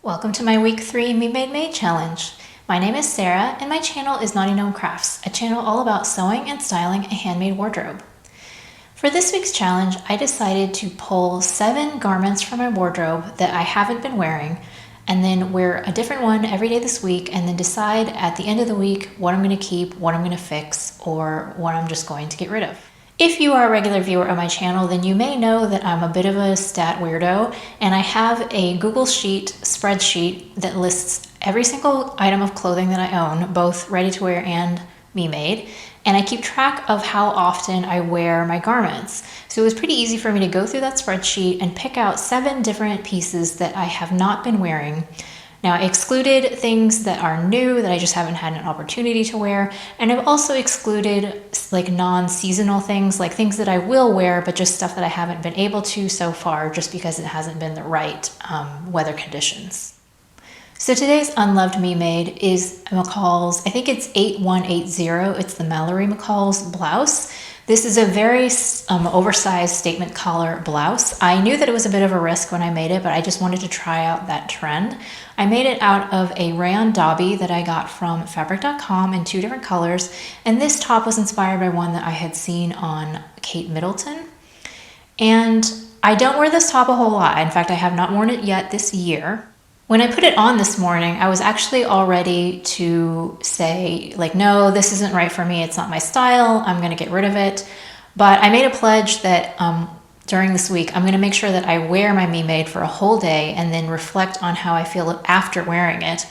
Welcome to my week 3 Me Made Made challenge. My name is Sarah and my channel is knottygnome Crafts, a channel all about sewing and styling a handmade wardrobe. For this week's challenge, I decided to pull 7 garments from my wardrobe that I haven't been wearing and then wear a different one every day this week and then decide at the end of the week what I'm going to keep, what I'm going to fix, or what I'm just going to get rid of. If you are a regular viewer of my channel, then you may know that I'm a bit of a stat weirdo, and I have a Google Sheet spreadsheet that lists every single item of clothing that I own, both ready to wear and me-made, and I keep track of how often I wear my garments. So it was pretty easy for me to go through that spreadsheet and pick out 7 different pieces that I have not been wearing. Now, I excluded things that are new that I just haven't had an opportunity to wear, and I've also excluded like non-seasonal things, like things that I will wear, but just stuff that I haven't been able to so far just because it hasn't been the right weather conditions. So today's Unloved Me Made is McCall's, I think it's 8180, it's the Mallory McCall's blouse. This is a very oversized statement collar blouse. I knew that it was a bit of a risk when I made it, but I just wanted to try out that trend. I made it out of a rayon dobby that I got from fabric.com in 2 different colors, and this top was inspired by one that I had seen on Kate Middleton. And I don't wear this top a whole lot. In fact, I have not worn it yet this year. When I put it on this morning, I was actually all ready to say, like, no, this isn't right for me. It's not my style. I'm going to get rid of it. But I made a pledge that during this week, I'm going to make sure that I wear my Me Made for a whole day and then reflect on how I feel after wearing it.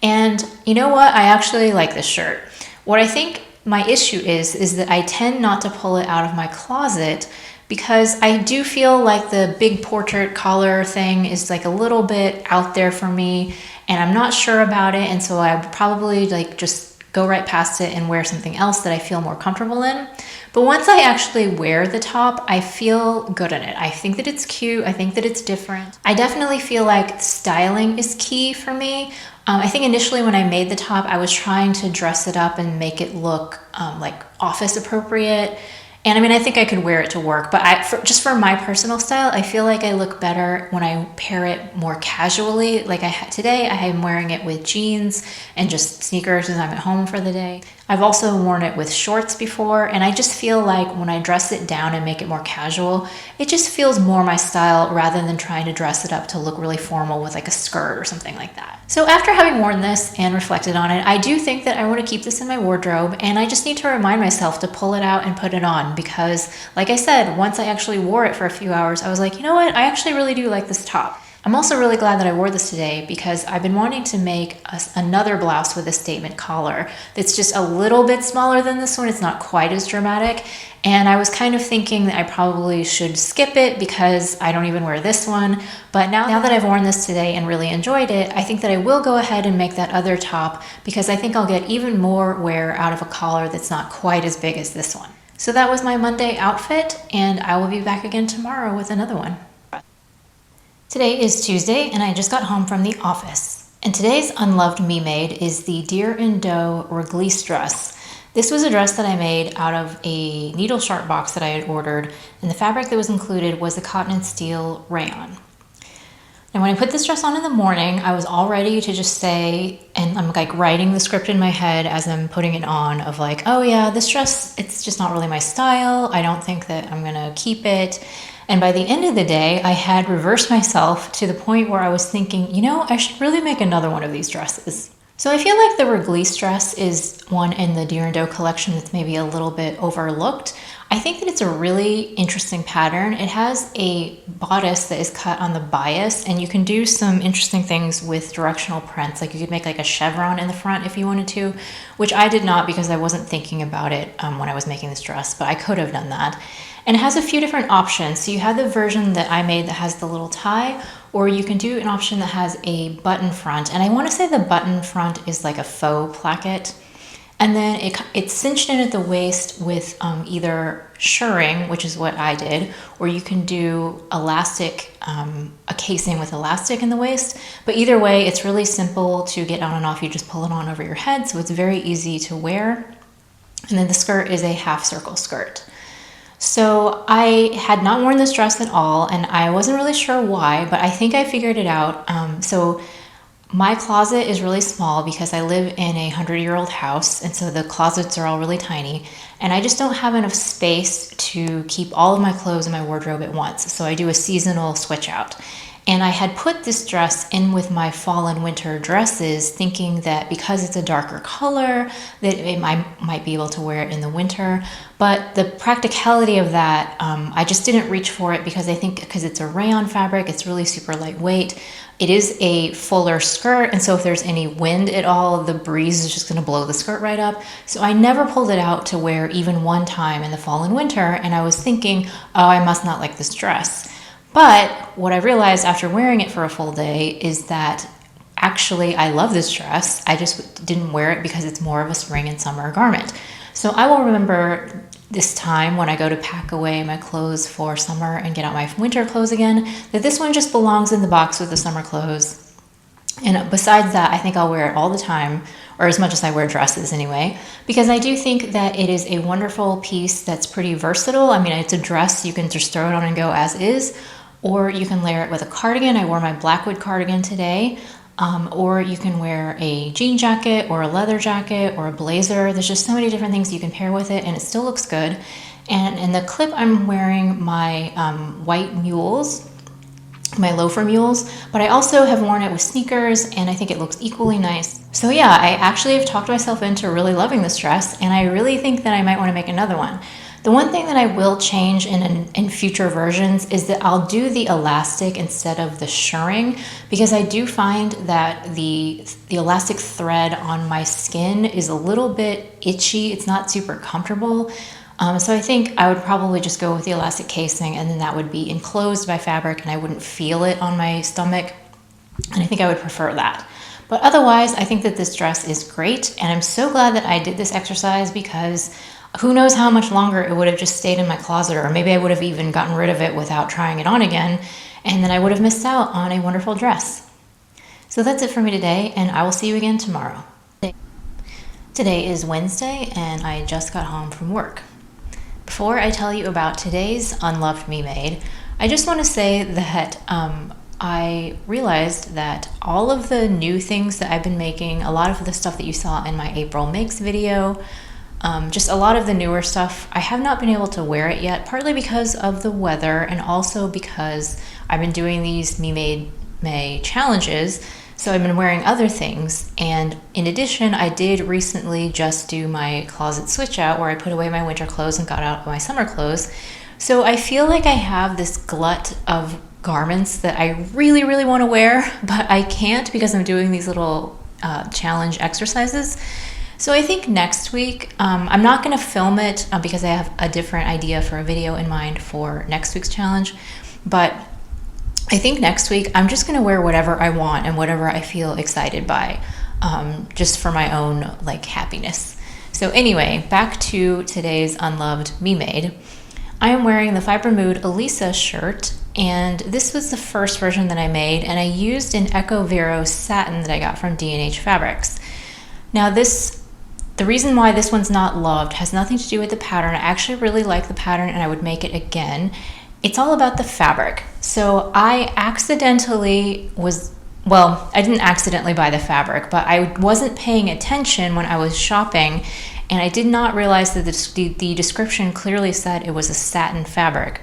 And you know what? I actually like this shirt. What I think my issue is that I tend not to pull it out of my closet because I do feel like the big portrait collar thing is like a little bit out there for me and I'm not sure about it, and so I would probably like just go right past it and wear something else that I feel more comfortable in. But once I actually wear the top, I feel good in it. I think that it's cute. I think that it's different. I definitely feel like styling is key for me. I think initially when I made the top, I was trying to dress it up and make it look like office appropriate. And I mean, I think I could wear it to work, but just for my personal style, I feel like I look better when I pair it more casually. Like today, I am wearing it with jeans and just sneakers as I'm at home for the day. I've also worn it with shorts before, and I just feel like when I dress it down and make it more casual, it just feels more my style rather than trying to dress it up to look really formal with like a skirt or something like that. So after having worn this and reflected on it, I do think that I want to keep this in my wardrobe, and I just need to remind myself to pull it out and put it on because, like I said, once I actually wore it for a few hours, I was like, you know what? I actually really do like this top. I'm also really glad that I wore this today because I've been wanting to make another blouse with a statement collar that's just a little bit smaller than this one. It's not quite as dramatic. And I was kind of thinking that I probably should skip it because I don't even wear this one. But now that I've worn this today and really enjoyed it, I think that I will go ahead and make that other top because I think I'll get even more wear out of a collar that's not quite as big as this one. So that was my Monday outfit, and I will be back again tomorrow with another one. Today is Tuesday and I just got home from the office. And today's Unloved Me Made is the Deer and Doe Reglisse dress. This was a dress that I made out of a needle sharp box that I had ordered, and the fabric that was included was a cotton and steel rayon. And when I put this dress on in the morning, I was all ready to just say, and I'm like writing the script in my head as I'm putting it on of like, oh yeah, this dress, it's just not really my style. I don't think that I'm gonna keep it. And by the end of the day, I had reversed myself to the point where I was thinking, you know, I should really make another one of these dresses. So I feel like the Reglisse dress is one in the Deer and Doe collection that's maybe a little bit overlooked. I think that it's a really interesting pattern. It has a bodice that is cut on the bias, and you can do some interesting things with directional prints. Like you could make like a chevron in the front if you wanted to, which I did not because I wasn't thinking about it when I was making this dress, but I could have done that. And it has a few different options. So you have the version that I made that has the little tie, or you can do an option that has a button front. And I want to say the button front is like a faux placket. And then it's cinched in at the waist with either shirring, which is what I did, or you can do elastic, a casing with elastic in the waist. But either way, it's really simple to get on and off. You just pull it on over your head, so it's very easy to wear. And then the skirt is a half circle skirt. So I had not worn this dress at all, and I wasn't really sure why, but I think I figured it out. So My closet is really small because I live in a 100-year-old house, and so the closets are all really tiny, and I just don't have enough space to keep all of my clothes in my wardrobe at once, so I do a seasonal switch out. And I had put this dress in with my fall and winter dresses, thinking that because it's a darker color, that I might be able to wear it in the winter. But the practicality of that, I just didn't reach for it because I think because it's a rayon fabric, it's really super lightweight. It is a fuller skirt, and so if there's any wind at all, the breeze is just going to blow the skirt right up. So I never pulled it out to wear even one time in the fall and winter, and I was thinking, oh, I must not like this dress. But what I realized after wearing it for a full day is that actually I love this dress. I just didn't wear it because it's more of a spring and summer garment. So I will remember this time when I go to pack away my clothes for summer and get out my winter clothes again, that this one just belongs in the box with the summer clothes. And besides that, I think I'll wear it all the time, or as much as I wear dresses anyway, because I do think that it is a wonderful piece that's pretty versatile. I mean, it's a dress, you can just throw it on and go as is, or you can layer it with a cardigan. I wore my Blackwood cardigan today. Or you can wear a jean jacket or a leather jacket or a blazer. There's just so many different things you can pair with it, and it still looks good. And in the clip, I'm wearing my white mules, my loafer mules, but I also have worn it with sneakers, and I think it looks equally nice. So yeah, I actually have talked myself into really loving this dress, and I really think that I might want to make another one. The one thing that I will change in future versions is that I'll do the elastic instead of the shirring, because I do find that the elastic thread on my skin is a little bit itchy. It's not super comfortable. So I think I would probably just go with the elastic casing, and then that would be enclosed by fabric and I wouldn't feel it on my stomach. And I think I would prefer that. But otherwise, I think that this dress is great, and I'm so glad that I did this exercise, because who knows how much longer it would have just stayed in my closet, or maybe I would have even gotten rid of it without trying it on again, and then I would have missed out on a wonderful dress. So that's it for me today, and I will see you again tomorrow. Today is Wednesday, and I just got home from work. Before I tell you about today's Unloved Me Made, I just want to say that I realized that all of the new things that I've been making, a lot of the stuff that you saw in my April Makes video, just a lot of the newer stuff, I have not been able to wear it yet, partly because of the weather and also because I've been doing these Me Made May challenges, so I've been wearing other things. And in addition, I did recently just do my closet switch out where I put away my winter clothes and got out my summer clothes. So I feel like I have this glut of garments that I really, really want to wear, but I can't because I'm doing these little challenge exercises. So I think next week, I'm not going to film it because I have a different idea for a video in mind for next week's challenge, but I think next week I'm just going to wear whatever I want and whatever I feel excited by, just for my own happiness. So anyway, back to today's Unloved Me Made. I am wearing the Fiber Mood Elisa shirt, and this was the first version that I made, and I used an Echo Vero satin that I got from D&H Fabrics. Now the reason why this one's not loved has nothing to do with the pattern. I actually really like the pattern and I would make it again. It's all about the fabric. So I didn't accidentally buy the fabric, but I wasn't paying attention when I was shopping, and I did not realize that the description clearly said it was a satin fabric.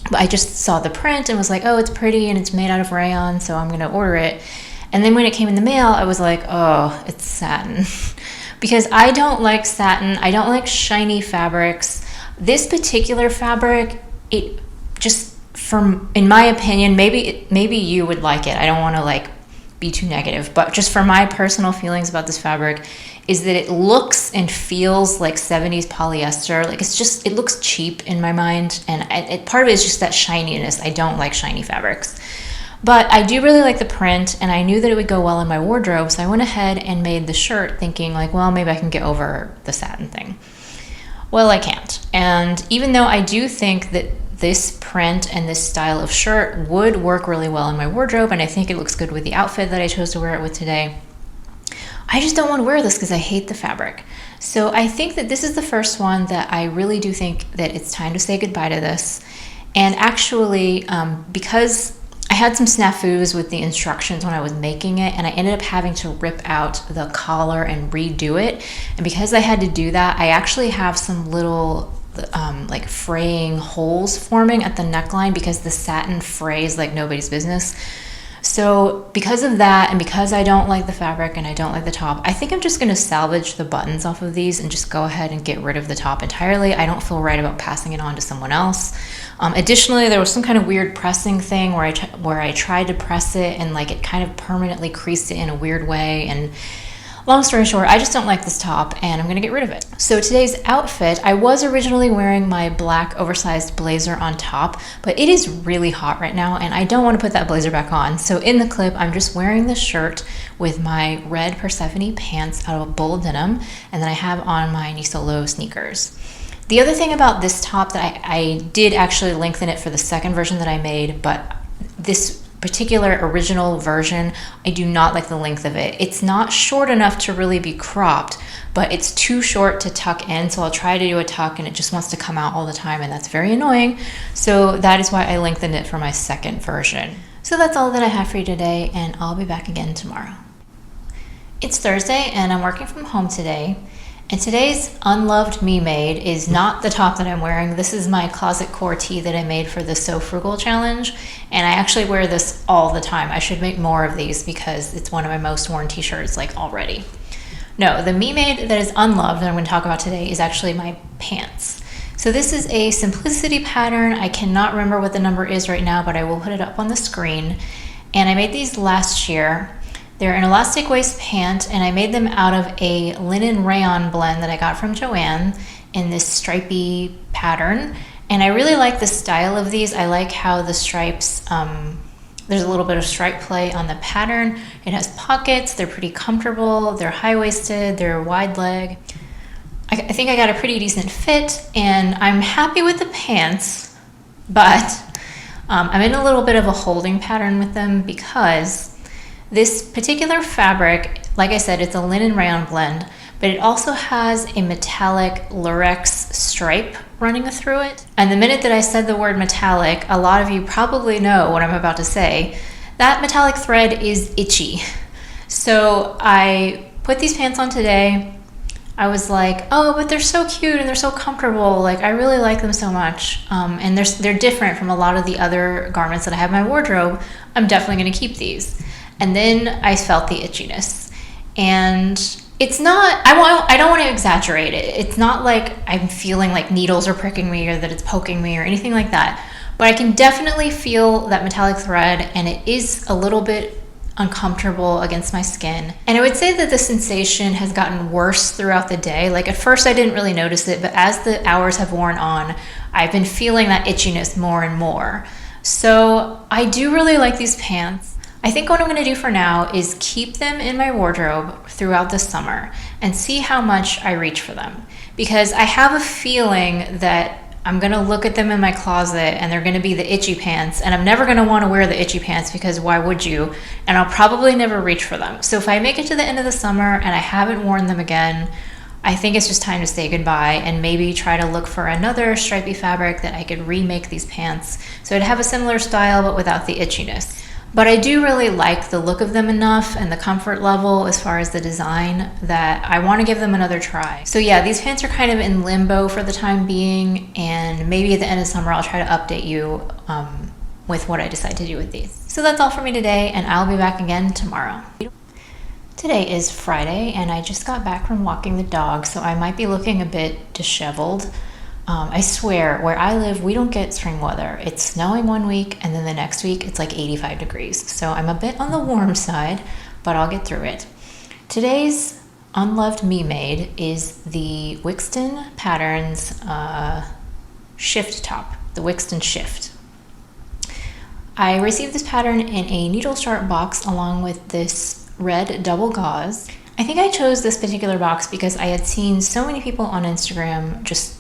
But I just saw the print and was like, oh, it's pretty and it's made out of rayon, so I'm gonna order it. And then when it came in the mail, I was like, oh, it's satin. Because I don't like satin, I don't like shiny fabrics. This particular fabric, it just, in my opinion, maybe you would like it. I don't want to be too negative, but just for my personal feelings about this fabric is that it looks and feels like 70s polyester. It looks cheap in my mind, and part of it is just that shininess. I don't like shiny fabrics. But I do really like the print, and I knew that it would go well in my wardrobe, so I went ahead and made the shirt thinking well, maybe I can get over the satin thing. Well, I can't. And even though I do think that this print and this style of shirt would work really well in my wardrobe, and I think it looks good with the outfit that I chose to wear it with today, I just don't want to wear this because I hate the fabric. So I think that this is the first one that I really do think that it's time to say goodbye to this. And actually, because I had some snafus with the instructions when I was making it, and I ended up having to rip out the collar and redo it. And because I had to do that, I actually have some little like fraying holes forming at the neckline because the satin frays like nobody's business. So because of that, and because I don't like the fabric and I don't like the top, I think I'm just going to salvage the buttons off of these and just go ahead and get rid of the top entirely. I don't feel right about passing it on to someone else. Additionally, there was some kind of weird pressing thing where I tried to press it and like it kind of permanently creased it in a weird way. And long story short, I just don't like this top and I'm gonna get rid of it. So today's outfit, I was originally wearing my black oversized blazer on top, but it is really hot right now and I don't wanna put that blazer back on. So in the clip, I'm just wearing the shirt with my red Persephone pants out of a bull denim, and then I have on my Nisolo sneakers. The other thing about this top that I did actually lengthen it for the second version that I made, but this particular original version, I do not like the length of it. It's not short enough to really be cropped, but it's too short to tuck in. So I'll try to do a tuck and it just wants to come out all the time, and that's very annoying. So that is why I lengthened it for my second version. So that's all that I have for you today, and I'll be back again tomorrow. It's Thursday and I'm working from home today. And today's Unloved Me Made is not the top that I'm wearing. This is my closet core tee that I made for the So Frugal challenge. And I actually wear this all the time. I should make more of these because it's one of my most worn t-shirts like already. No, the Me Made that is unloved that I'm going to talk about today is actually my pants. So this is a simplicity pattern. I cannot remember what the number is right now, but I will put it up on the screen. And I made these last year. They're an elastic waist pant, and I made them out of a linen rayon blend that I got from Joann in this stripy pattern. And I really like the style of these. I like how the stripes, there's a little bit of stripe play on the pattern. It has pockets, they're pretty comfortable, they're high-waisted, they're wide leg. I think I got a pretty decent fit, and I'm happy with the pants, but I'm in a little bit of a holding pattern with them because this particular fabric, like I said, it's a linen rayon blend, but it also has a metallic lurex stripe running through it. And the minute that I said the word metallic, a lot of you probably know what I'm about to say. That metallic thread is itchy. So I put these pants on today. I was like, oh, but they're so cute and they're so comfortable. Like, I really like them so much. And they're different from a lot of the other garments that I have in my wardrobe. I'm definitely gonna keep these. And then I felt the itchiness. And it's not, I don't want to exaggerate it. It's not like I'm feeling like needles are pricking me or that it's poking me or anything like that. But I can definitely feel that metallic thread, and it is a little bit uncomfortable against my skin. And I would say that the sensation has gotten worse throughout the day. Like at first I didn't really notice it, but as the hours have worn on, I've been feeling that itchiness more and more. So I do really like these pants. I think what I'm going to do for now is keep them in my wardrobe throughout the summer and see how much I reach for them. Because I have a feeling that I'm going to look at them in my closet and they're going to be the itchy pants, and I'm never going to want to wear the itchy pants because why would you? And I'll probably never reach for them. So if I make it to the end of the summer and I haven't worn them again, I think it's just time to say goodbye and maybe try to look for another stripy fabric that I could remake these pants so it'd have a similar style but without the itchiness. But I do really like the look of them enough and the comfort level as far as the design that I want to give them another try. So yeah, these pants are kind of in limbo for the time being, and maybe at the end of summer I'll try to update you with what I decide to do with these. So that's all for me today, and I'll be back again tomorrow. Today is Friday, and I just got back from walking the dog, so I might be looking a bit disheveled. I swear, where I live, we don't get spring weather. It's snowing one week, and then the next week it's like 85 degrees. So I'm a bit on the warm side, but I'll get through it. Today's Unloved Me Made is the Wiksten Patterns Shift top, the Wiksten Shift. I received this pattern in a needle sharp box along with this red double gauze. I think I chose this particular box because I had seen so many people on Instagram just,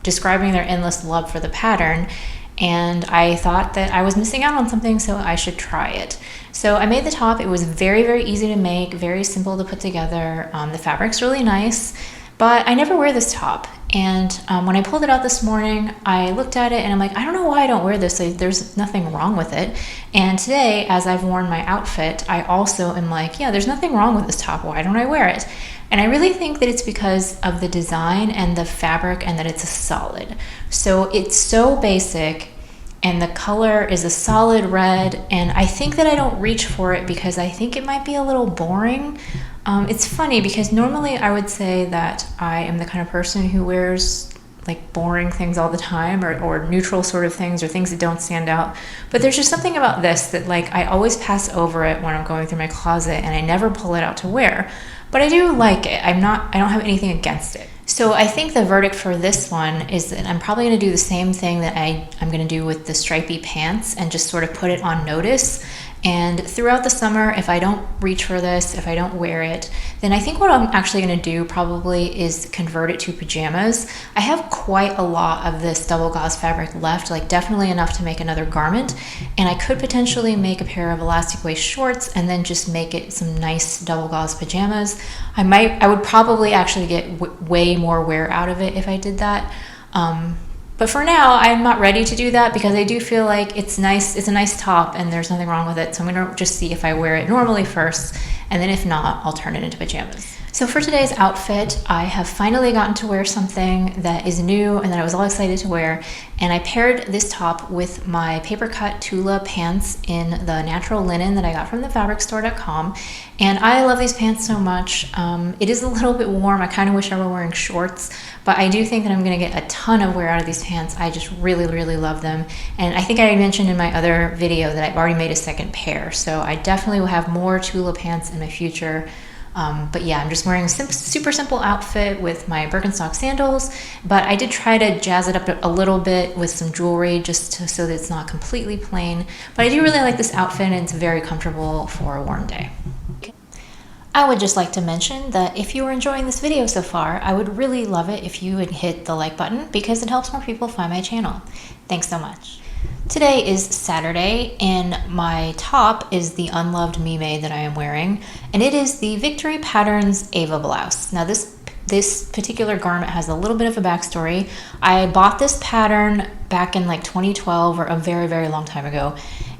describing their endless love for the pattern, and I thought that I was missing out on something, so I should try it. So I made the top. It was very, very easy to make, very simple to put together. The fabric's really nice, but I never wear this top. And when I pulled it out this morning, I looked at it and I'm like, I don't know why I don't wear this. Like, there's nothing wrong with it. And today, as I've worn my outfit, I also am like, yeah, there's nothing wrong with this top. Why don't I wear it? And I really think that it's because of the design and the fabric and that it's a solid. So it's so basic and the color is a solid red. And I think that I don't reach for it because I think it might be a little boring. It's funny because normally I would say that I am the kind of person who wears like boring things all the time or neutral sort of things or things that don't stand out. But there's just something about this that like I always pass over it when I'm going through my closet and I never pull it out to wear. But I do like it. I don't have anything against it. So I think the verdict for this one is that I'm probably going to do the same thing that I'm going to do with the stripy pants and just sort of put it on notice. And throughout the summer, if I don't reach for this, if I don't wear it, then I think what I'm actually going to do probably is convert it to pajamas. I have quite a lot of this double gauze fabric left, like definitely enough to make another garment. And I could potentially make a pair of elastic waist shorts and then just make it some nice double gauze pajamas. I would probably actually get way more wear out of it if I did that. But for now, I'm not ready to do that because I do feel like it's nice. It's a nice top and there's nothing wrong with it. So I'm going to just see if I wear it normally first. And then if not, I'll turn it into pajamas. So for today's outfit, I have finally gotten to wear something that is new and that I was all excited to wear. And I paired this top with my paper cut Tula pants in the natural linen that I got from thefabricstore.com. And I love these pants so much. It is a little bit warm. I kind of wish I were wearing shorts, but I do think that I'm going to get a ton of wear out of these pants. I just really, really love them. And I think I mentioned in my other video that I've already made a second pair. So I definitely will have more Tula pants in my future. But yeah, I'm just wearing a super simple outfit with my Birkenstock sandals, but I did try to jazz it up a little bit with some jewelry so that it's not completely plain. But I do really like this outfit and it's very comfortable for a warm day. I would just like to mention that if you are enjoying this video so far, I would really love it if you would hit the like button because it helps more people find my channel. Thanks so much. Today is Saturday and my top is the Unloved Me Made that I am wearing, and it is the Victory Patterns Ava blouse. Now this particular garment has a little bit of a backstory. I bought this pattern back in like 2012 or a very, very long time ago.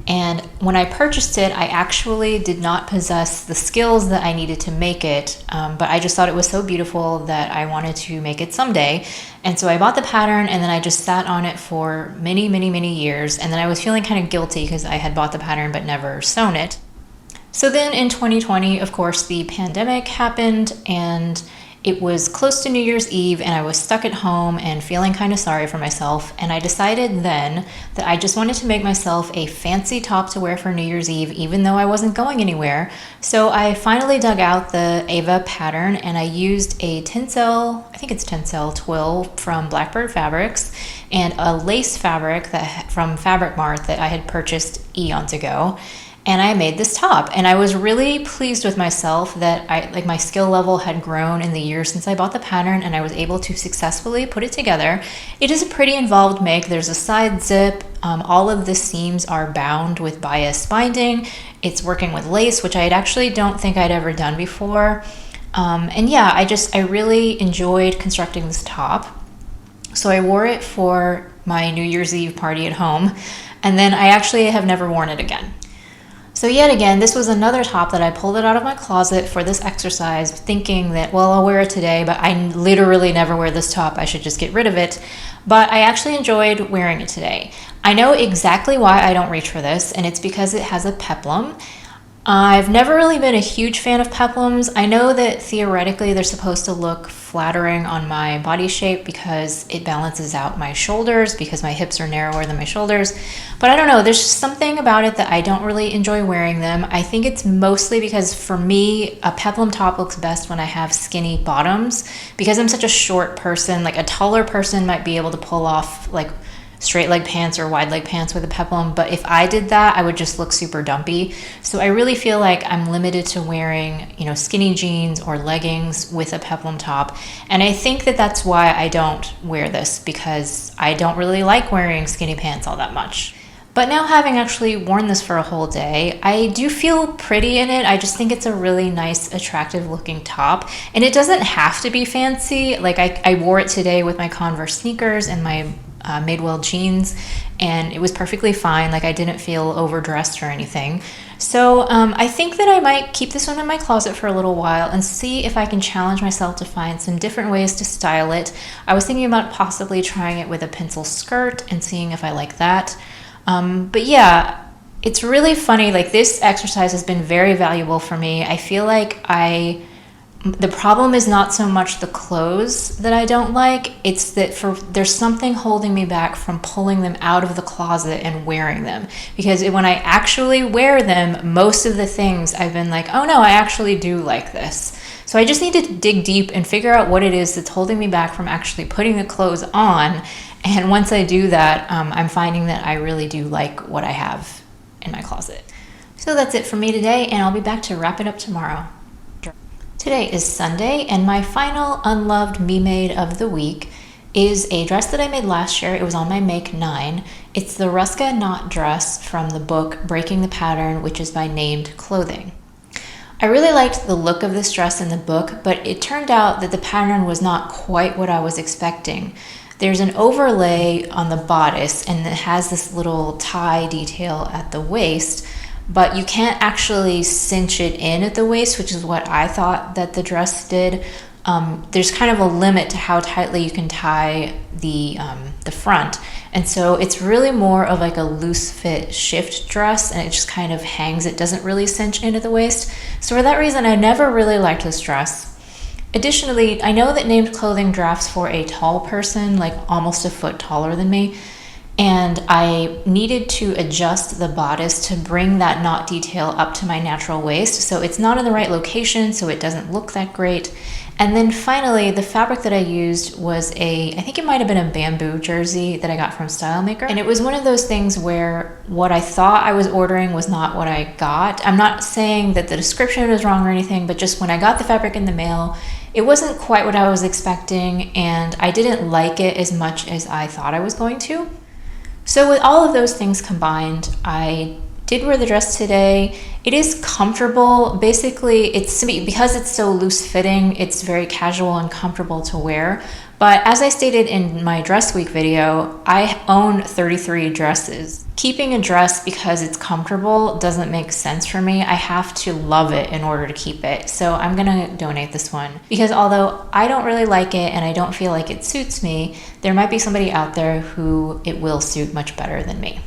And when I purchased it, I actually did not possess the skills that I needed to make it, but I just thought it was so beautiful that I wanted to make it someday. And so I bought the pattern and then I just sat on it for many, many, many years. And then I was feeling kind of guilty because I had bought the pattern but never sewn it. So then in 2020, of course, the pandemic happened and it was close to New Year's Eve and I was stuck at home and feeling kind of sorry for myself. And I decided then that I just wanted to make myself a fancy top to wear for New Year's Eve, even though I wasn't going anywhere. So I finally dug out the Ava pattern and I used a tencel, I think it's tencel twill from Blackbird Fabrics and a lace fabric from Fabric Mart that I had purchased eons ago. And I made this top and I was really pleased with myself that my skill level had grown in the years since I bought the pattern and I was able to successfully put it together. It is a pretty involved make. There's a side zip. All of the seams are bound with bias binding. It's working with lace, which I actually don't think I'd ever done before. And yeah, I really enjoyed constructing this top. So I wore it for my New Year's Eve party at home. And then I actually have never worn it again. So yet again, this was another top that I pulled it out of my closet for this exercise, thinking that, well, I'll wear it today, but I literally never wear this top. I should just get rid of it. But I actually enjoyed wearing it today. I know exactly why I don't reach for this, and it's because it has a peplum. I've never really been a huge fan of peplums. I know that theoretically they're supposed to look flattering on my body shape because it balances out my shoulders because my hips are narrower than my shoulders. But I don't know, there's just something about it that I don't really enjoy wearing them. I think it's mostly because for me, a peplum top looks best when I have skinny bottoms. Because I'm such a short person, like a taller person might be able to pull off like straight leg pants or wide leg pants with a peplum, but if I did that, I would just look super dumpy. So I really feel like I'm limited to wearing, skinny jeans or leggings with a peplum top. And I think that that's why I don't wear this, because I don't really like wearing skinny pants all that much. But now, having actually worn this for a whole day, I do feel pretty in it. I just think it's a really nice, attractive looking top. And it doesn't have to be fancy. Like I wore it today with my Converse sneakers and my Madewell jeans, and it was perfectly fine. Like I didn't feel overdressed or anything. So I think that I might keep this one in my closet for a little while and see if I can challenge myself to find some different ways to style it. I was thinking about possibly trying it with a pencil skirt and seeing if I like that. But yeah, it's really funny. Like this exercise has been very valuable for me. I feel like the problem is not so much the clothes that I don't like, it's that there's something holding me back from pulling them out of the closet and wearing them. Because when I actually wear them, most of the things I've been like, oh no, I actually do like this. So I just need to dig deep and figure out what it is that's holding me back from actually putting the clothes on. And once I do that, I'm finding that I really do like what I have in my closet. So that's it for me today, and I'll be back to wrap it up tomorrow. Today is Sunday, and my final unloved me made of the week is a dress that I made last year. It was on my Make 9. It's the Ruska knot dress from the book Breaking the Pattern, which is by Named Clothing. I really liked the look of this dress in the book, but it turned out that the pattern was not quite what I was expecting. There's an overlay on the bodice, and it has this little tie detail at the waist, but you can't actually cinch it in at the waist, which is what I thought that the dress did. There's kind of a limit to how tightly you can tie the front, and so it's really more of like a loose fit shift dress, and it just kind of hangs. It doesn't really cinch in at the waist. So for that reason, I never really liked this dress. Additionally, I know that Named Clothing drafts for a tall person, like almost a foot taller than me, and I needed to adjust the bodice to bring that knot detail up to my natural waist, so it's not in the right location, so it doesn't look that great. And then finally, the fabric that I used was I think it might have been a bamboo jersey that I got from Style Maker. And it was one of those things where what I thought I was ordering was not what I got. I'm not saying that the description was wrong or anything, but just when I got the fabric in the mail, it wasn't quite what I was expecting, and I didn't like it as much as I thought I was going to. So with all of those things combined, I did wear the dress today. It is comfortable. Basically, because it's so loose fitting, it's very casual and comfortable to wear. But as I stated in my dress week video, I own 33 dresses. Keeping a dress because it's comfortable doesn't make sense for me. I have to love it in order to keep it. So I'm gonna donate this one because although I don't really like it and I don't feel like it suits me, there might be somebody out there who it will suit much better than me.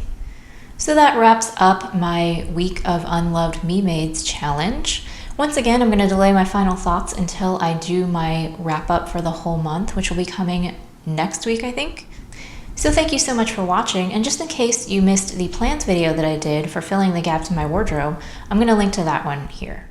So that wraps up my week of Unloved Me Mades challenge. Once again, I'm going to delay my final thoughts until I do my wrap up for the whole month, which will be coming next week, I think. So thank you so much for watching, and just in case you missed the plans video that I did for filling the gaps in my wardrobe, I'm going to link to that one here.